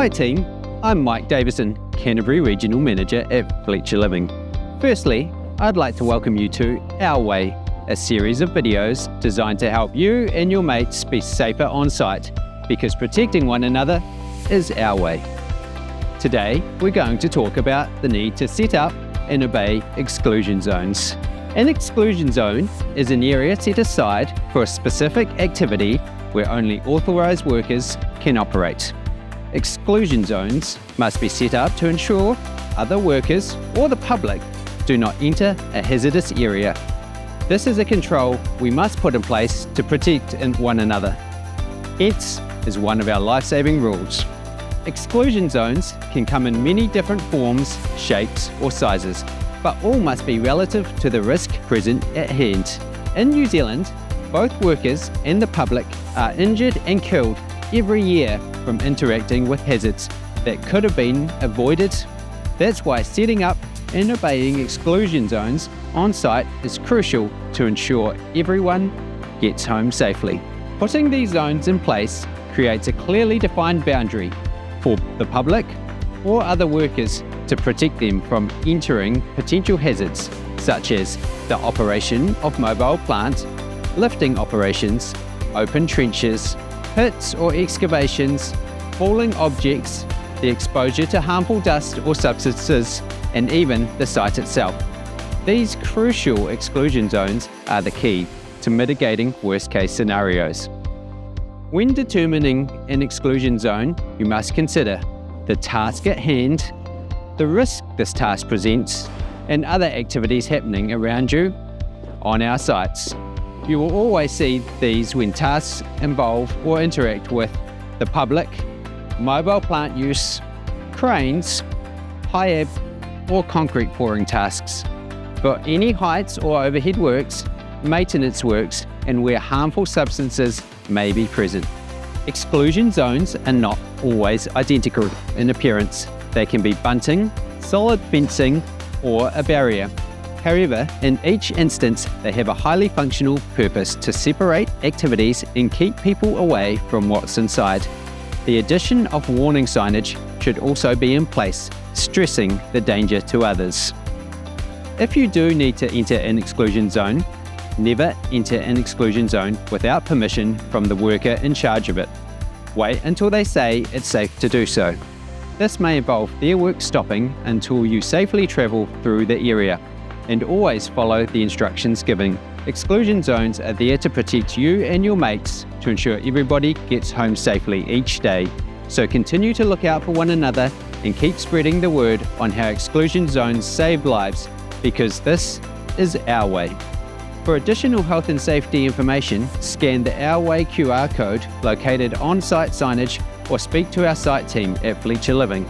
Hi team, I'm Mike Davison, Canterbury Regional Manager at Fletcher Living. Firstly, I'd like to welcome you to Our Way, a series of videos designed to help you and your mates be safer on site, because protecting one another is our way. Today, we're going to talk about the need to set up and obey exclusion zones. An exclusion zone is an area set aside for a specific activity where only authorised workers can operate. Exclusion zones must be set up to ensure other workers or the public do not enter a hazardous area. This is a control we must put in place to protect one another. Hence is one of our life-saving rules. Exclusion zones can come in many different forms, shapes or sizes, but all must be relative to the risk present at hand. In New Zealand, both workers and the public are injured and killed every year from interacting with hazards that could have been avoided. That's why setting up and obeying exclusion zones on site is crucial to ensure everyone gets home safely. Putting these zones in place creates a clearly defined boundary for the public or other workers to protect them from entering potential hazards, such as the operation of mobile plant, lifting operations, open trenches, pits or excavations, falling objects, the exposure to harmful dust or substances, and even the site itself. These crucial exclusion zones are the key to mitigating worst-case scenarios. When determining an exclusion zone, you must consider the task at hand, the risk this task presents, and other activities happening around you on our sites. You will always see these when tasks involve or interact with the public, mobile plant use, cranes, high-ab or concrete pouring tasks. For any heights or overhead works, maintenance works, and where harmful substances may be present. Exclusion zones are not always identical in appearance. They can be bunting, solid fencing, or a barrier. However, in each instance, they have a highly functional purpose to separate activities and keep people away from what's inside. The addition of warning signage should also be in place, stressing the danger to others. If you do need to enter an exclusion zone, never enter an exclusion zone without permission from the worker in charge of it. Wait until they say it's safe to do so. This may involve their work stopping until you safely travel through the area, and always follow the instructions given. Exclusion zones are there to protect you and your mates to ensure everybody gets home safely each day. So continue to look out for one another and keep spreading the word on how exclusion zones save lives, because this is our way. For additional health and safety information, scan the Our Way QR code located on site signage or speak to our site team at Fletcher Living.